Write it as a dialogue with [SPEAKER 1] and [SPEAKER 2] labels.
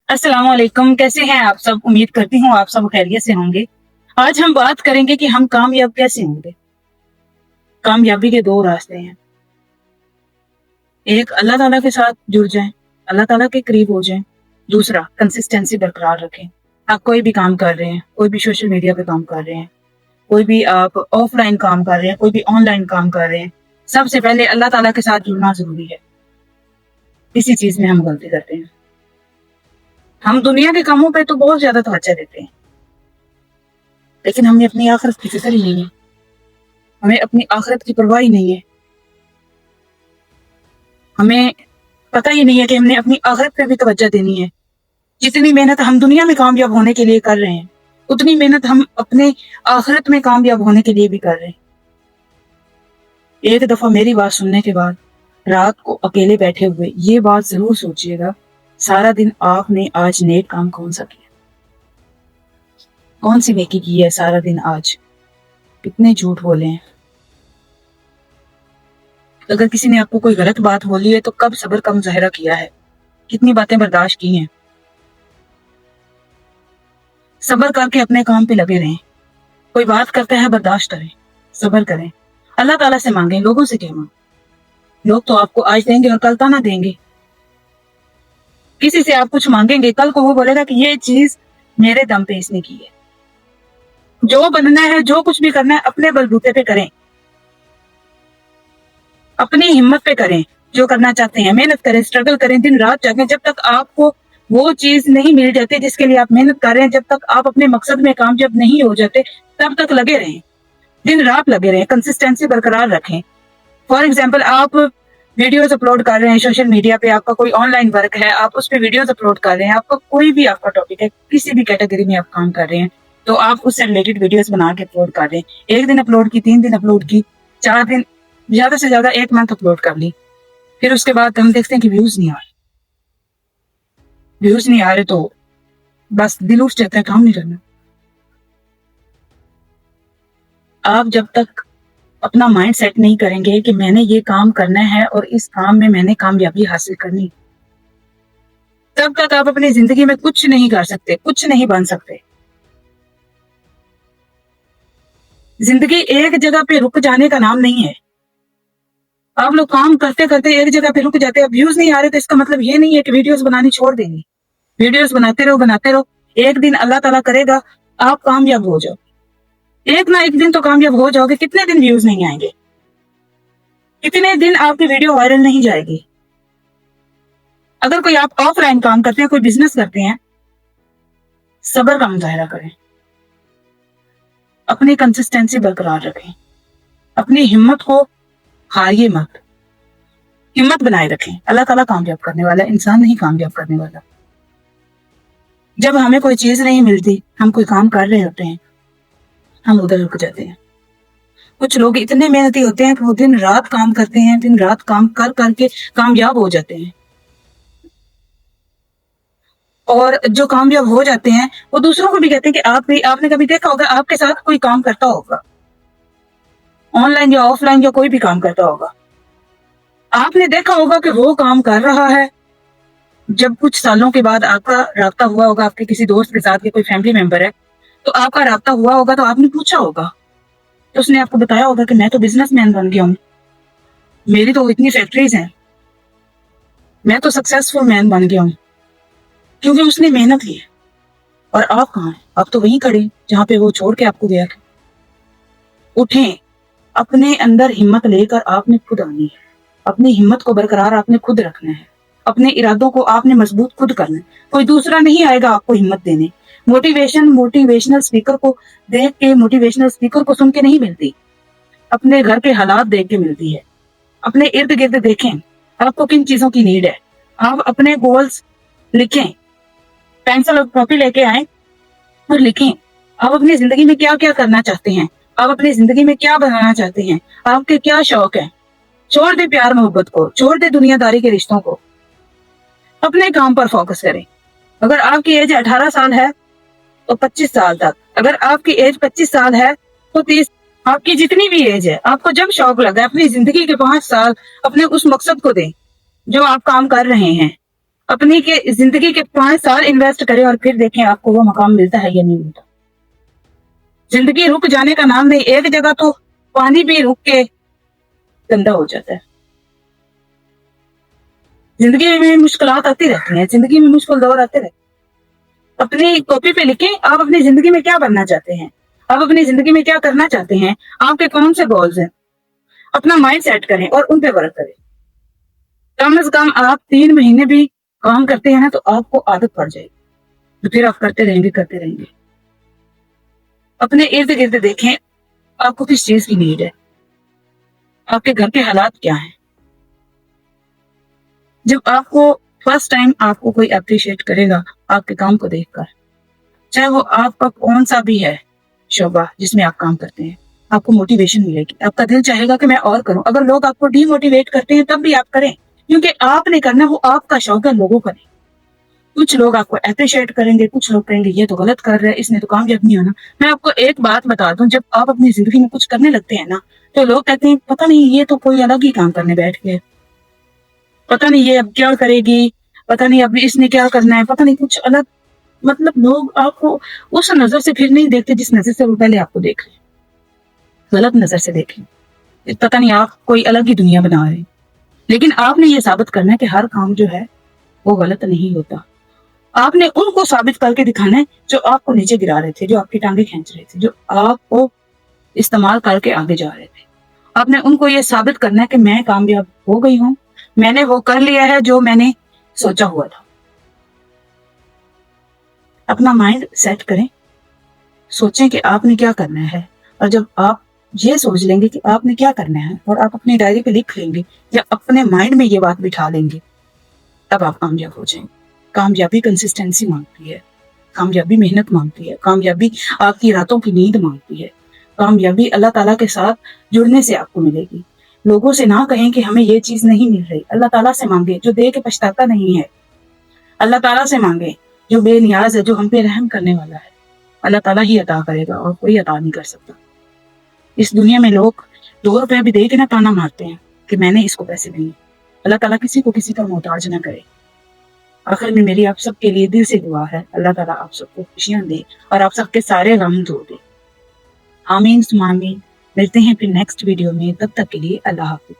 [SPEAKER 1] अस्सलाम वालेकुम। कैसे हैं आप सब? उम्मीद करती हूँ आप सब खैरियत से होंगे। आज हम बात करेंगे कि हम कामयाब कैसे होंगे। कामयाबी के दो रास्ते हैं। एक, अल्लाह ताला के साथ जुड़ जाएं, अल्लाह ताला के करीब हो जाएं। दूसरा, कंसिस्टेंसी बरकरार रखें। आप कोई भी काम कर रहे हैं, कोई भी सोशल मीडिया पे काम कर रहे हैं, कोई भी आप ऑफलाइन काम कर रहे हैं, कोई भी ऑनलाइन काम कर रहे हैं, सबसे पहले अल्लाह ताला के साथ जुड़ना जरूरी है। इसी चीज में हम गलती करते हैं। हम दुनिया के कामों पे तो बहुत ज्यादा तवज्जो देते हैं, लेकिन हमें अपनी आखिरत की फिक्र ही नहीं है। हमें अपनी आखिरत की परवाह ही नहीं है। हमें पता ही नहीं है कि हमने अपनी आखिरत पे भी तवज्जो देनी है। जितनी मेहनत हम दुनिया में कामयाब होने के लिए कर रहे हैं, उतनी मेहनत हम अपने आखिरत में कामयाब होने के लिए भी कर रहे हैं। एक दफा मेरी बात सुनने के बाद रात को अकेले बैठे हुए ये बात जरूर सोचिएगा, सारा दिन आपने आज नेक काम कौन सा किया, कौन सी नेकी की है सारा दिन आज, कितने झूठ बोले हैं। अगर किसी ने आपको कोई गलत बात बोली है तो कब सब्र का मुजाहिरा किया है, कितनी बातें बर्दाश्त की हैं। सब्र करके अपने काम पे लगे रहें। कोई बात करता है, बर्दाश्त करें, सब्र करें, अल्लाह ताला से मांगे, लोगों से क्या मांगे। लोग तो आपको आज देंगे और कल ताना देंगे। किसी से आप कुछ मांगेंगे, कल को वो बोलेगा कि ये चीज मेरे दम पे इसने की है। जो बनना है, जो कुछ भी करना है, अपने बलबूते पे करें, अपनी हिम्मत पे करें। जो करना चाहते हैं मेहनत करें, स्ट्रगल करें, दिन रात जागें। जब तक आपको वो चीज नहीं मिल जाती जिसके लिए आप मेहनत कर रहे हैं, जब तक आप अपने मकसद में कामयाब नहीं हो जाते, तब तक लगे रहें, दिन रात लगे रहें, कंसिस्टेंसी बरकरार रखें। फॉर एग्जाम्पल, आप वीडियोस अपलोड कर रहे हैं सोशल मीडिया पे, आपका कोई ऑनलाइन वर्क है, आप उस पर वीडियोस अपलोड कर रहे हैं, आपका कोई भी आपका टॉपिक है, किसी भी कैटेगरी में आप काम कर रहे हैं, तो आप उससे रिलेटेड वीडियोस बना के अपलोड कर रहे हैं। एक दिन अपलोड की, 3 दिन अपलोड की, 4 दिन, ज्यादा से ज्यादा 1 मंथ अपलोड कर ली। फिर उसके बाद हम देखते हैं कि व्यूज नहीं आ रहे। व्यूज नहीं आ रहे तो बस दिल उठ जाता है, काम नहीं करना। आप जब तक अपना माइंड सेट नहीं करेंगे कि मैंने ये काम करना है और इस काम में मैंने कामयाबी हासिल करनी, तब तक आप अपनी जिंदगी में कुछ नहीं कर सकते, कुछ नहीं बन सकते। जिंदगी एक जगह पे रुक जाने का नाम नहीं है। आप लोग काम करते करते एक जगह पे रुक जाते हैं। व्यूज नहीं आ रहे तो इसका मतलब ये नहीं है कि वीडियोस बनानी छोड़ देंगे। वीडियोस बनाते रहो, बनाते रहो। एक दिन अल्लाह ताला करेगा आप कामयाब हो जाओ, एक ना एक दिन तो कामयाब हो जाओगे। कितने दिन व्यूज नहीं आएंगे, कितने दिन आपकी वीडियो वायरल नहीं जाएगी। अगर कोई आप ऑफलाइन काम करते हैं, कोई बिजनेस करते हैं, सब्र का मुजाहिरा करें, अपनी कंसिस्टेंसी बरकरार रखें, अपनी हिम्मत को हारिए मत, हिम्मत बनाए रखें। अल्लाह ताला कामयाब करने वाला है, इंसान नहीं कामयाब करने वाला। जब हमें कोई चीज नहीं मिलती, हम कोई काम कर रहे होते हैं, हम उधर रुक जाते हैं। कुछ लोग इतने मेहनती होते हैं कि वो दिन रात काम करते हैं, दिन रात काम कर करके कामयाब हो जाते हैं। और जो कामयाब हो जाते हैं वो दूसरों को भी कहते हैं कि आप भी, आपने कभी देखा होगा आपके साथ कोई काम करता होगा, ऑनलाइन या ऑफलाइन या कोई भी काम करता होगा, आपने देखा होगा कि वो काम कर रहा है। जब कुछ सालों के बाद आपका राब्ता हुआ होगा आपके किसी दोस्त के साथ, या कोई फैमिली मेंबर है, तो आपका राब्ता हुआ होगा, तो आपने पूछा होगा, तो उसने आपको बताया होगा कि मैं तो बिजनेसमैन बन गया हूँ, मेरी तो इतनी फैक्ट्रीज हैं, मैं तो सक्सेसफुल मैन बन गया हूँ, क्योंकि उसने मेहनत की। और आप कहाँ हैं? आप तो वहीं खड़े जहां पे वो छोड़ के आपको गया। उठें, अपने अंदर हिम्मत लेकर आपने खुद आनी है, अपनी हिम्मत को बरकरार आपने खुद रखना है, अपने इरादों को आपने मजबूत खुद करना है। कोई दूसरा नहीं आएगा आपको हिम्मत देने। मोटिवेशनल स्पीकर को देख के, मोटिवेशनल स्पीकर को सुन के नहीं मिलती, अपने घर के हालात देख के मिलती है। अपने इर्द गिर्द देखें आपको किन चीजों की नीड है, आप अपने गोल्स लिखें, पेंसिल और कॉपी लेके आए और लिखें आप अपनी जिंदगी में क्या क्या करना चाहते हैं, आप अपनी जिंदगी में क्या बनाना चाहते हैं, आपके क्या शौक है। छोड़ दे प्यार मोहब्बत को, छोड़ दे दुनियादारी के रिश्तों को, अपने काम पर फोकस करें। अगर आपकी एज 18 साल है तो 25 साल तक, अगर आपकी एज 25 साल है तो 30, आपकी जितनी भी एज है, आपको जब शौक लगा, अपनी जिंदगी के 5 साल अपने उस मकसद को दें जो आप काम कर रहे हैं। اپنی کے زندگی کے 5 سال انویسٹ کریں اور پھر دیکھیں آپ کو وہ مقام ملتا ہے یا نہیں ملتا. زندگی رک جانے کا نام نہیں. ایک جگہ تو پانی بھی رک کے گندا ہو جاتا ہے. زندگی میں مشکلات آتی رہتی ہیں, زندگی میں مشکل دور آتے رہتے ہیں. اپنی کاپی پہ لکھیں آپ اپنی زندگی میں کیا بننا چاہتے ہیں, آپ اپنی زندگی میں کیا کرنا چاہتے ہیں, آپ کے کون سے گولز ہیں. اپنا مائنڈ سیٹ کریں اور ان پہ ورک کریں. کم از کم آپ 3 مہینے بھی کام کرتے ہیں نا تو آپ کو عادت پڑ جائے گی, تو پھر آپ کرتے رہیں گے. اپنے ارد گرد دیکھیں آپ کو کس چیز کی نیڈ ہے, آپ کے گھر کے حالات کیا ہیں. جب آپ کو فرسٹ ٹائم آپ کو کوئی اپریشیٹ کرے گا آپ کے کام کو دیکھ کر, چاہے وہ آپ کا کون سا بھی ہے شعبہ جس میں آپ کام کرتے ہیں, آپ کو موٹیویشن ملے گی. آپ کا دل چاہے گا کہ میں اور کروں. اگر لوگ آپ کو ڈی موٹیویٹ کرتے ہیں تب بھی آپ کریں, کیونکہ آپ نے کرنا وہ آپ کا شوق ہے, لوگوں کا نہیں. کچھ لوگ آپ کو اپریشیٹ کریں گے, کچھ لوگ کہیں گے یہ تو غلط کر رہے, اس نے تو کامیاب نہیں ہونا. میں آپ کو ایک بات بتا دوں, جب آپ اپنی زندگی میں کچھ کرنے لگتے ہیں نا تو لوگ کہتے ہیں پتہ نہیں یہ تو کوئی الگ ہی کام کرنے بیٹھ گئے, پتہ نہیں یہ اب کیا کرے گی, پتہ نہیں اب اس نے کیا کرنا ہے, پتہ نہیں کچھ الگ. مطلب لوگ آپ کو اس نظر سے پھر نہیں دیکھتے جس نظر سے وہ پہلے آپ کو دیکھ لیں. غلط نظر سے دیکھیں, پتہ نہیں آپ کوئی الگ ہی دنیا بنا رہے ہیں. لیکن آپ نے یہ ثابت کرنا ہے کہ ہر کام جو ہے وہ غلط نہیں ہوتا. آپ نے ان کو ثابت کر کے دکھانا ہے جو آپ کو نیچے گرا رہے تھے, جو آپ کی ٹانگیں کھینچ رہے تھے, جو آپ کو استعمال کر کے آگے جا رہے تھے. آپ نے ان کو یہ ثابت کرنا ہے کہ میں کامیاب ہو گئی ہوں, میں نے وہ کر لیا ہے جو میں نے سوچا ہوا تھا. اپنا مائنڈ سیٹ کریں, سوچیں کہ آپ نے کیا کرنا ہے, اور جب آپ یہ سوچ لیں گے کہ آپ نے کیا کرنا ہے اور آپ اپنی ڈائری پہ لکھ لیں گے یا اپنے مائنڈ میں یہ بات بٹھا لیں گے, تب آپ کامیاب ہو جائیں گے. کامیابی کنسسٹنسی مانگتی ہے, کامیابی محنت مانگتی ہے, کامیابی آپ کی راتوں کی نیند مانگتی ہے, کامیابی اللہ تعالیٰ کے ساتھ جڑنے سے آپ کو ملے گی. لوگوں سے نہ کہیں کہ ہمیں یہ چیز نہیں مل رہی, اللہ تعالیٰ سے مانگے جو دے کے پچھتاتا نہیں ہے. اللہ تعالیٰ سے مانگے جو بے نیاز ہے, جو ہم پہ رحم کرنے والا ہے. اللہ تعالیٰ ہی عطا کرے گا اور کوئی عطا نہیں کر سکتا. اس دنیا میں لوگ 2 روپے بھی دے کے نہ تانا مارتے ہیں کہ میں نے اس کو پیسے دیے. اللہ تعالیٰ کسی کو کسی کا محتاج نہ کرے. آخر میں میری آپ سب کے لیے دل سے دعا ہے, اللہ تعالیٰ آپ سب کو خوشیاں دے اور آپ سب کے سارے غم دھو دے. آمین ثم آمین. ملتے ہیں پھر نیکسٹ ویڈیو میں, تب تک کے لیے اللہ حافظ.